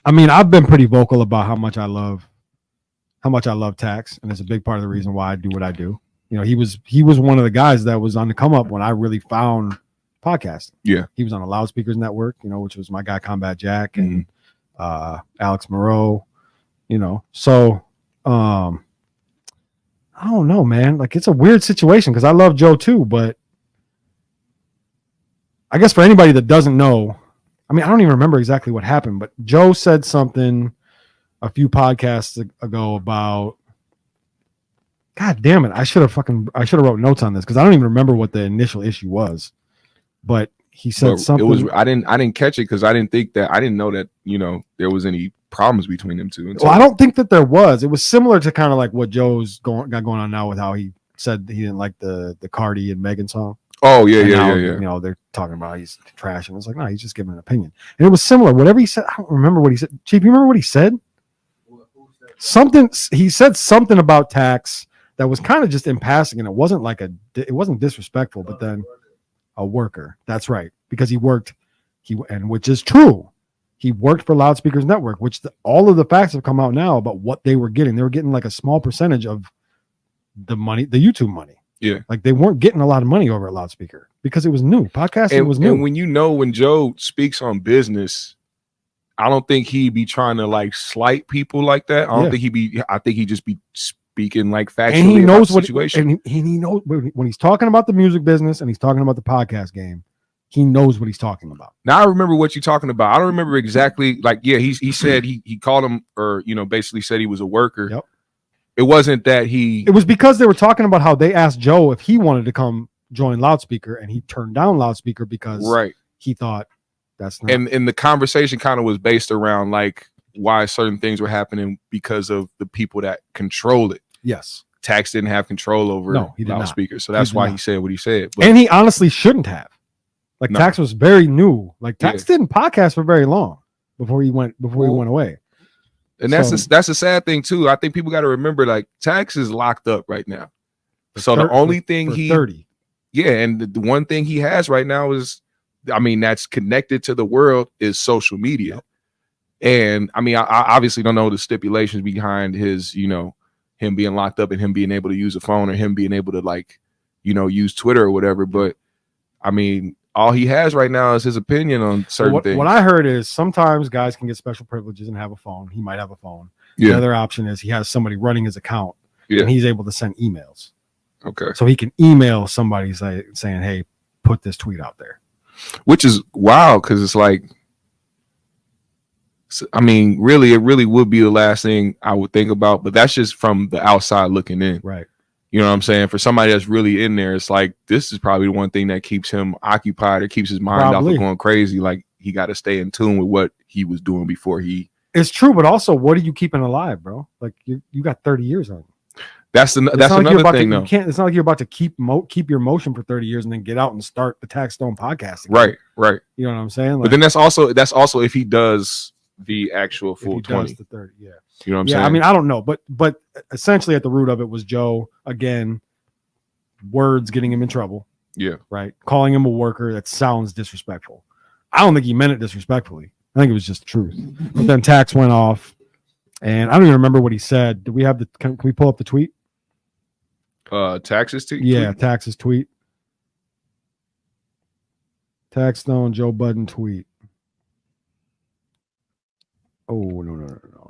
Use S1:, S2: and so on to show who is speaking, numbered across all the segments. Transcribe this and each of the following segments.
S1: I mean, I've been pretty vocal about how much I love Tax, and it's a big part of the reason why I do what I do. You know, he was one of the guys that was on the come up when I really found podcasting.
S2: Yeah,
S1: he was on the Loudspeakers Network, you know, which was my guy Combat Jack and Alex Moreau. You know, so I don't know, man. Like, it's a weird situation because I love Joe too, but I guess for anybody that doesn't know, I mean, I don't even remember exactly what happened, but Joe said something a few podcasts ago about, God damn it, I should have wrote notes on this because I don't even remember what the initial issue was. But he said something.
S2: It was I didn't catch it because I didn't know that, you know, there was any problems between them two.
S1: Well, I don't think that there was. It was similar to kind of like what Joe's got going on now with how he said he didn't like the Cardi and Megan song.
S2: Oh yeah.
S1: You know, they're talking about he's trash, and it's like, no, he's just giving an opinion. And it was similar. Whatever he said, I don't remember what he said. Chief, you remember what he said? Something he said something about Tax that was kind of just in passing, and it wasn't like it wasn't disrespectful, but then a worker. That's right, because which is true. He worked for Loudspeakers Network, which all of the facts have come out now about what they were getting. They were getting like a small percentage of the money, the YouTube money.
S2: Yeah.
S1: Like they weren't getting a lot of money over at Loudspeaker because it was new. Podcasting was new.
S2: And when Joe speaks on business, I don't think he'd be trying to like slight people like that. I think he'd just be speaking like factually. And he knows what situation.
S1: And he knows when he's talking about the music business and he's talking about the podcast game, he knows what he's talking about.
S2: Now I remember what you're talking about. I don't remember exactly. Like, yeah, he said he called him, or, you know, basically said he was a worker.
S1: Yep.
S2: It wasn't that
S1: it was because they were talking about how they asked Joe if he wanted to come join Loudspeaker, and he turned down Loudspeaker because he thought that's not.
S2: And the conversation kind of was based around like why certain things were happening because of the people that control it.
S1: Yes.
S2: Tax didn't have control over Loudspeaker. So that's why he said what he said.
S1: But, and he honestly shouldn't have. Like, Tax was very new. Like, Tax didn't podcast for very long before he went away.
S2: And that's a sad thing too. I think people got to remember, like, Tax is locked up right now. So the only thing
S1: 30.
S2: Yeah, and the one thing he has right now is, I mean, that's connected to the world is social media. And I mean, I obviously don't know the stipulations behind his, you know, him being locked up and him being able to use a phone or him being able to, like, you know, use Twitter or whatever. But I mean, all he has right now is his opinion on certain things.
S1: What I heard is sometimes guys can get special privileges and have a phone. He might have a phone. The other option is he has somebody running his account and he's able to send emails.
S2: Okay.
S1: So he can email somebody saying, hey, put this tweet out there.
S2: Which is wild, because it's like, I mean, really, it really would be the last thing I would think about. But that's just from the outside looking in.
S1: Right.
S2: You know what I'm saying? For somebody that's really in there, it's like, this is probably the one thing that keeps him occupied or keeps his mind off of going crazy. Like, he got to stay in tune with what he was doing before he.
S1: It's true, but also, what are you keeping alive, bro? Like, you got 30 years on you.
S2: That's another thing, though.
S1: It's not like you're about to keep your motion for 30 years and then get out and start the Taxstone podcast
S2: again. Right.
S1: You know what I'm saying? Like,
S2: but then that's also if he does the actual full 20.
S1: Does the 30, yeah.
S2: You know what I'm saying?
S1: I mean, I don't know, but essentially at the root of it was Joe, again, words getting him in trouble.
S2: Yeah.
S1: Right. Calling him a worker that sounds disrespectful. I don't think he meant it disrespectfully. I think it was just the truth. But then Tax went off, and I don't even remember what he said. Do we have can we pull up the tweet?
S2: Tax's tweet?
S1: Yeah, Tax's tweet. Taxstone, Joe Budden tweet. Oh, no.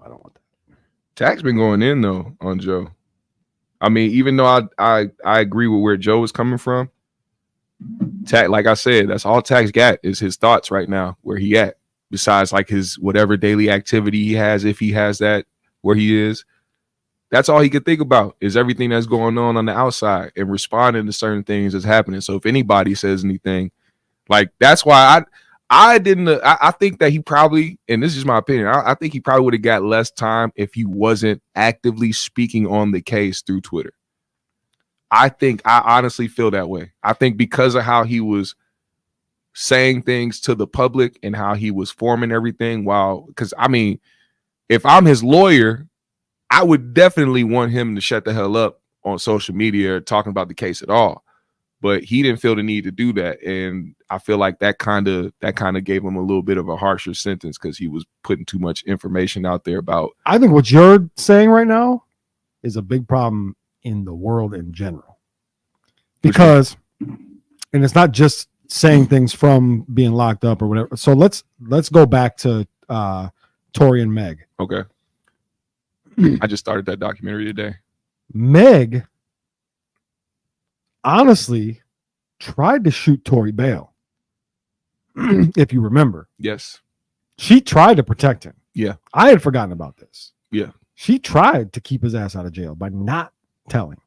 S1: I don't want that.
S2: Tax been going in, though, on Joe. I mean, even though I agree with where Joe is coming from, Tax, like I said, that's all Tax got is his thoughts right now, where he at. Besides, like, his whatever daily activity he has, if he has that, where he is. That's all he could think about is everything that's going on the outside and responding to certain things that's happening. So if anybody says anything, like, that's why I think that he probably, and this is my opinion, I think he probably would have got less time if he wasn't actively speaking on the case through Twitter. I honestly feel that way. I think because of how he was saying things to the public and how he was forming everything, because I mean, if I'm his lawyer, I would definitely want him to shut the hell up on social media talking about the case at all. but he didn't feel the need to do that, and I feel like that kind of gave him a little bit of a harsher sentence because he was putting too much information out there about.
S1: I think what you're saying right now is a big problem in the world in general, because, and it's not just saying things from being locked up or whatever. So let's go back to Tory and Meg.
S2: Okay. I just started that documentary today.
S1: Meg honestly tried to shoot Tory bail. If you remember.
S2: Yes.
S1: She tried to protect him.
S2: Yeah.
S1: I had forgotten about this.
S2: Yeah.
S1: She tried to keep his ass out of jail by not telling.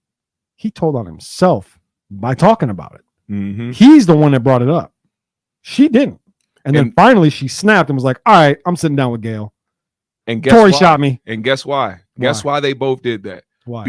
S1: He told on himself by talking about it.
S2: Mm-hmm.
S1: He's the one that brought it up. She didn't. And then finally she snapped and was like, all right, I'm sitting down with Gail.
S2: And guess
S1: Tory
S2: why?
S1: shot me.
S2: And guess why? Guess why they both did that?